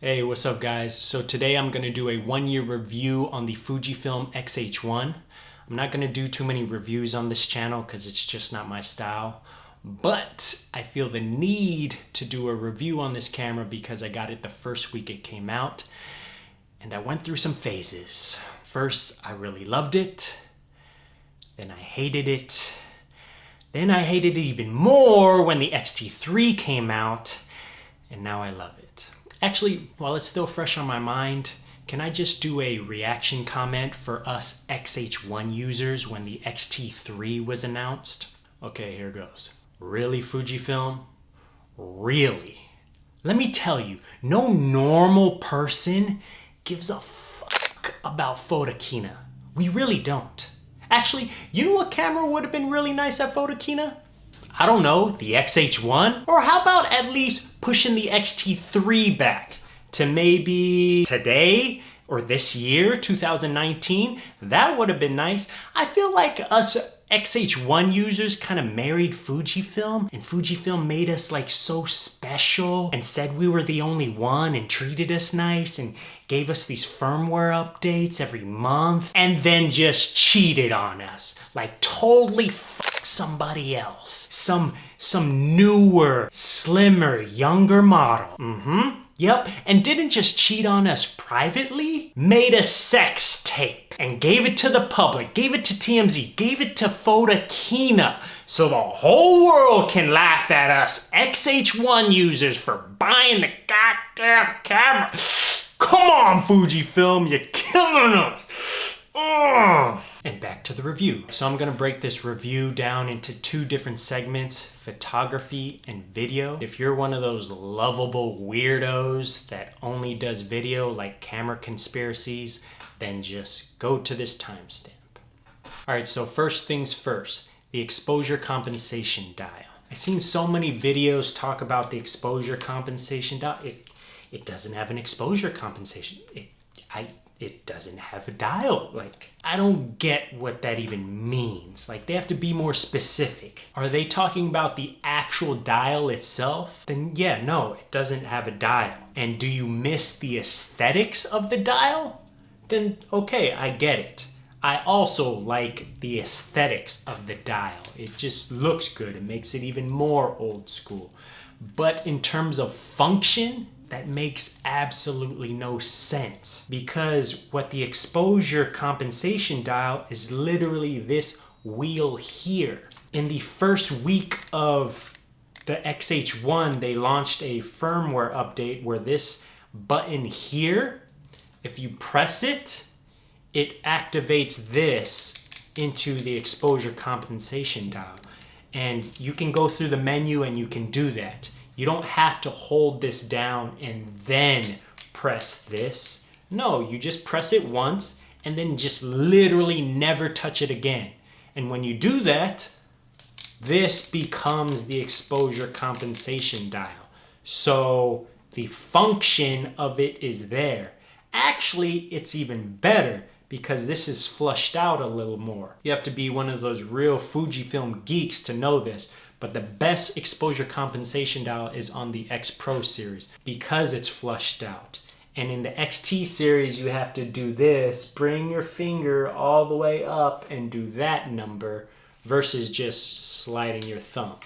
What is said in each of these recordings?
Hey, what's up guys? So today I'm going to do a 1-year review on the Fujifilm X-H1. I'm not going to do too many reviews on this channel because it's just not my style. But I feel the need to do a review on this camera because I got it the first week it came out. And I went through some phases. First, I really loved it. Then I hated it. Then I hated it even more when the X-T3 came out. And now I love it. Actually, while it's still fresh on my mind, can I just do a reaction comment for us X-H1 users when the X-T3 was announced? Okay, here goes. Really, Fujifilm? Really? Let me tell you, no normal person gives a fuck about photokina. We really don't. Actually, you know what camera would have been really nice at photokina? I don't know, the X-H1? Or how about at least pushing the X-T3 back to maybe today or this year, 2019? That would have been nice. I feel like us X-H1 users kind of married Fujifilm, and Fujifilm made us like so special and said we were the only one and treated us nice and gave us these firmware updates every month and then just cheated on us. Like totally somebody else. Some newer, slimmer, younger model. Yep, and didn't just cheat on us privately, made a sex tape and gave it to the public, gave it to TMZ, gave it to Photokina, so the whole world can laugh at us X-H1 users for buying the goddamn camera. Come on, Fujifilm, you're killing us. And back to the review. So I'm gonna break this review down into two different segments, photography and video. If you're one of those lovable weirdos that only does video like camera conspiracies, then just go to this timestamp. All right, so first things first, the exposure compensation dial. I've seen so many videos talk about the exposure compensation dial. It doesn't have an exposure compensation. It doesn't have a dial. Like, I don't get what that even means. Like, they have to be more specific. Are they talking about the actual dial itself? Then yeah, no, it doesn't have a dial. And do you miss the aesthetics of the dial? Then okay, I get it. I also like the aesthetics of the dial. It just looks good. It makes it even more old school. But in terms of function, that makes absolutely no sense, because what the exposure compensation dial is literally this wheel here. In the first week of the X-H1, they launched a firmware update where this button here, if you press it, it activates this into the exposure compensation dial. And you can go through the menu and you can do that. You don't have to hold this down and then press this. No, you just press it once and then just literally never touch it again. And when you do that, this becomes the exposure compensation dial. So the function of it is there. Actually, it's even better because this is flushed out a little more. You have to be one of those real Fujifilm geeks to know this. But the best exposure compensation dial is on the X Pro series because it's flushed out. And in the XT series, you have to do this, bring your finger all the way up and do that number versus just sliding your thumb.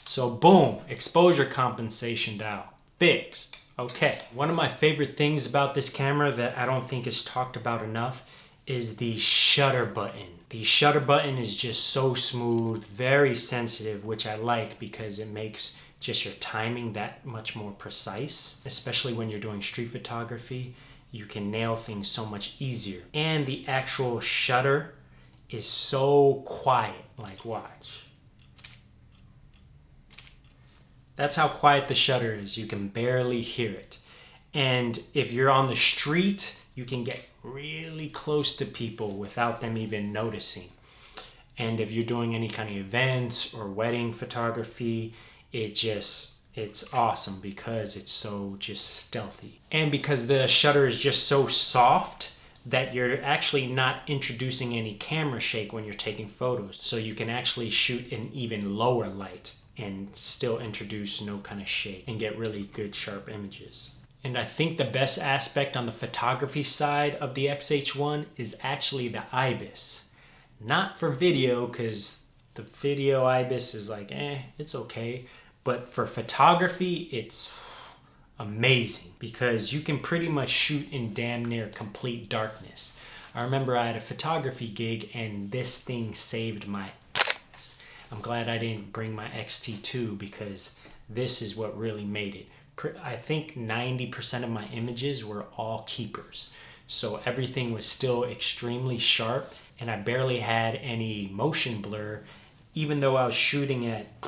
So boom, exposure compensation dial, fixed. Okay, one of my favorite things about this camera that I don't think is talked about enough is the shutter button. The shutter button is just so smooth, very sensitive, which I like because it makes just your timing that much more precise. Especially when you're doing street photography, you can nail things so much easier. And the actual shutter is so quiet, like watch. That's how quiet the shutter is. You can barely hear it. And if you're on the street, you can get really close to people without them even noticing. And if you're doing any kind of events or wedding photography, it's awesome because it's so just stealthy. And because the shutter is just so soft that you're actually not introducing any camera shake when you're taking photos. So you can actually shoot in even lower light and still introduce no kind of shake and get really good sharp images. And I think the best aspect on the photography side of the Xh1 is actually the IBIS. Not for video, because the video IBIS is like, it's okay. But for photography, it's amazing because you can pretty much shoot in damn near complete darkness. I remember I had a photography gig and this thing saved my ass. I'm glad I didn't bring my X-T2 because this is what really made it. I think 90% of my images were all keepers. So everything was still extremely sharp and I barely had any motion blur, even though I was shooting at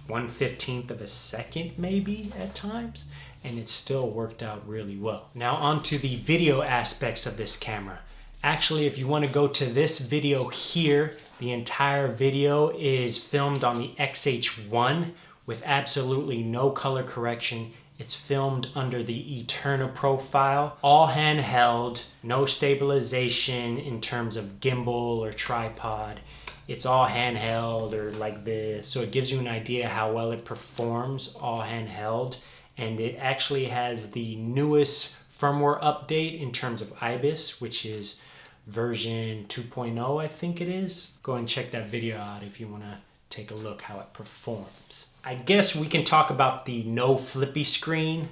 1/15 of a second maybe at times, and it still worked out really well. Now on to the video aspects of this camera. Actually, if you want to go to this video here, the entire video is filmed on the Xh1 with absolutely no color correction. It's filmed under the Eterna profile, all handheld, no stabilization in terms of gimbal or tripod. It's all handheld or like this. So it gives you an idea how well it performs all handheld. And it actually has the newest firmware update in terms of IBIS, which is version 2.0, I think it is. Go and check that video out if you want to take a look how it performs. I guess we can talk about the no flippy screen.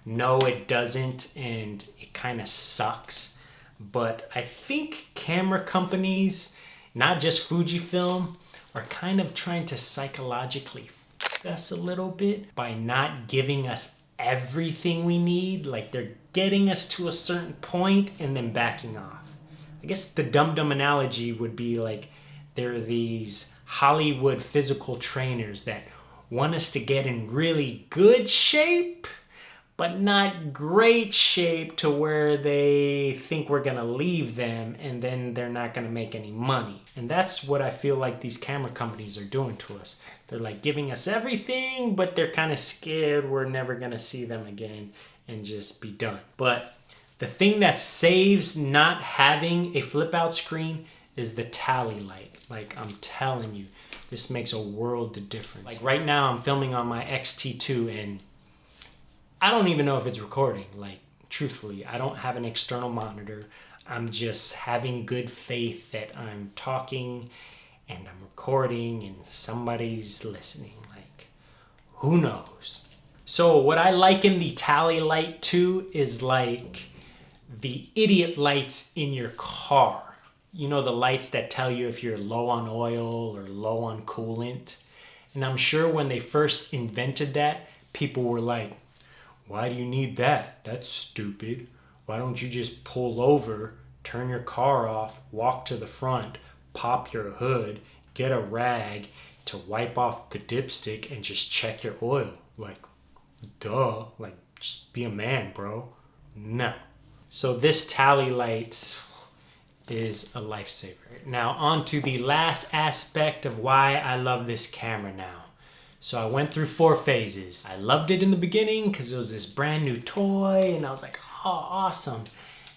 No, it doesn't, and it kind of sucks. But I think camera companies, not just Fujifilm, are kind of trying to psychologically f us a little bit by not giving us everything we need. Like they're getting us to a certain point and then backing off. I guess the dum-dum analogy would be like there are these Hollywood physical trainers that want us to get in really good shape, but not great shape to where they think we're gonna leave them and then they're not gonna make any money. And that's what I feel like these camera companies are doing to us. They're like giving us everything, but they're kind of scared we're never gonna see them again and just be done. But the thing that saves not having a flip out screen is the tally light. Like I'm telling you, this makes a world of difference. Like right now I'm filming on my X-T2 and I don't even know if it's recording. Like truthfully, I don't have an external monitor. I'm just having good faith that I'm talking and I'm recording and somebody's listening. Like who knows? So what I liken the tally light to is like the idiot lights in your car. You know, the lights that tell you if you're low on oil or low on coolant. And I'm sure when they first invented that, people were like, why do you need that? That's stupid. Why don't you just pull over, turn your car off, walk to the front, pop your hood, get a rag to wipe off the dipstick and just check your oil? Like, duh, like just be a man, bro. No. So this tally light is a lifesaver. Now on to the last aspect of why I love this camera now. So I went through 4 phases. I loved it in the beginning because it was this brand new toy and I was like, oh, awesome.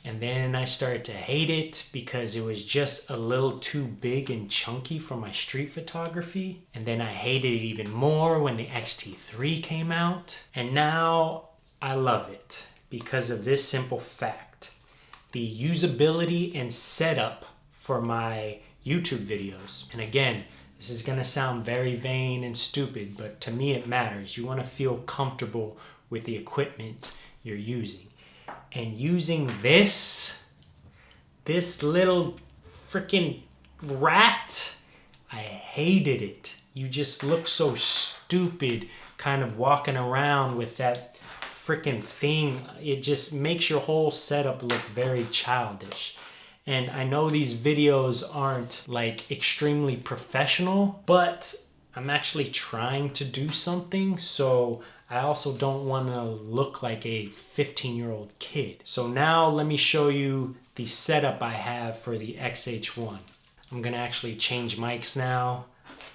And then I started to hate it because it was just a little too big and chunky for my street photography. And then I hated it even more when the X-T3 came out. And now I love it because of this simple fact. The usability and setup for my YouTube videos. And again, this is gonna sound very vain and stupid, but to me it matters. You wanna feel comfortable with the equipment you're using. And using this little freaking rat, I hated it. You just look so stupid kind of walking around with that freaking thing. It just makes your whole setup look very childish. And I know these videos aren't like extremely professional, but I'm actually trying to do something, so I also don't want to look like a 15-year-old kid. So now let me show you the setup I have for the Xh1. I'm gonna actually change mics now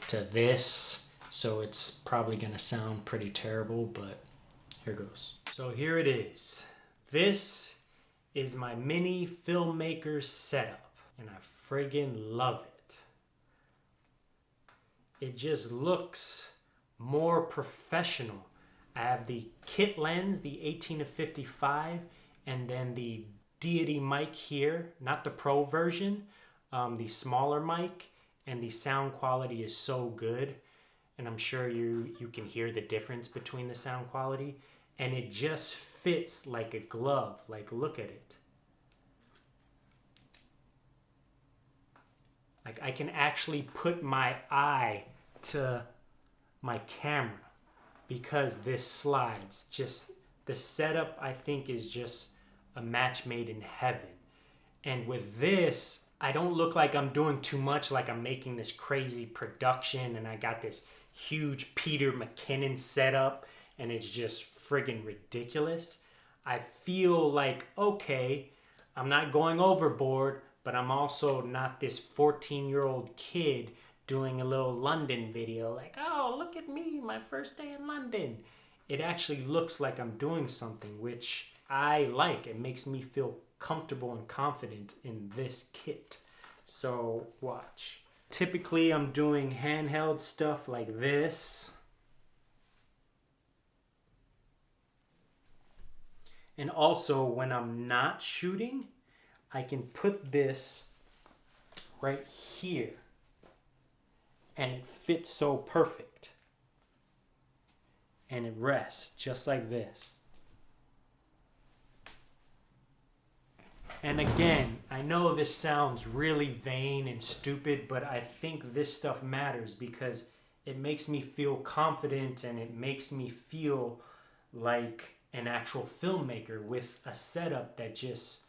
to this, so it's probably gonna sound pretty terrible, but here goes. So here it is. This is my mini filmmaker setup, and I friggin' love it. It just looks more professional. I have the kit lens, the 18-55, and then the Deity mic here, not the Pro version, the smaller mic, and the sound quality is so good. And I'm sure you can hear the difference between the sound quality. And it just fits like a glove. Like, look at it. Like, I can actually put my eye to my camera because this slides. Just the setup, I think, is just a match made in heaven. And with this, I don't look like I'm doing too much, like I'm making this crazy production and I got this huge Peter McKinnon setup and it's just friggin' ridiculous. I feel like, okay, I'm not going overboard, but I'm also not this 14-year-old kid doing a little London video like, oh, look at me, my first day in London. It actually looks like I'm doing something, which I like. It makes me feel comfortable and confident in this kit. So watch. Typically I'm doing handheld stuff like this. And also when I'm not shooting, I can put this right here and it fits so perfect. And it rests just like this. And again, I know this sounds really vain and stupid, but I think this stuff matters because it makes me feel confident and it makes me feel like an actual filmmaker with a setup that just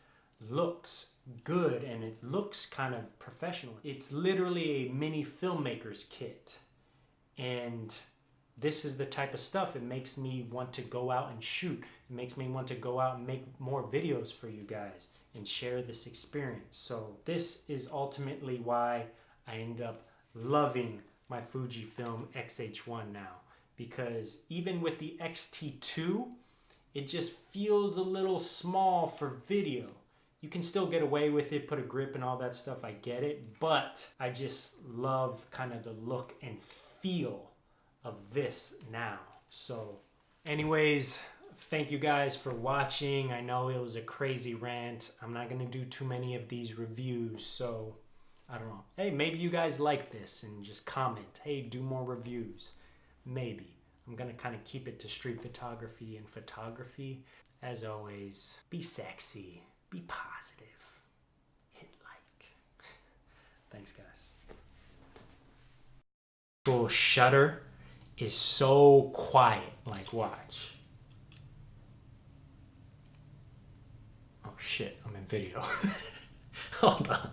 looks good and it looks kind of professional. It's literally a mini filmmaker's kit. And this is the type of stuff it makes me want to go out and shoot. It makes me want to go out and make more videos for you guys and share this experience. So this is ultimately why I end up loving my Fujifilm X-H1 now. Because even with the X-T2, it just feels a little small for video. You can still get away with it, put a grip and all that stuff, I get it. But I just love kind of the look and feel of this now. So anyways, thank you guys for watching. I know it was a crazy rant. I'm not gonna do too many of these reviews, so I don't know. Hey, maybe you guys like this and just comment, hey, do more reviews. Maybe. I'm gonna kind of keep it to street photography and photography. As always, be sexy, be positive, hit like. Thanks guys. Actual shutter is so quiet, like watch. Oh shit, I'm in video. Hold on.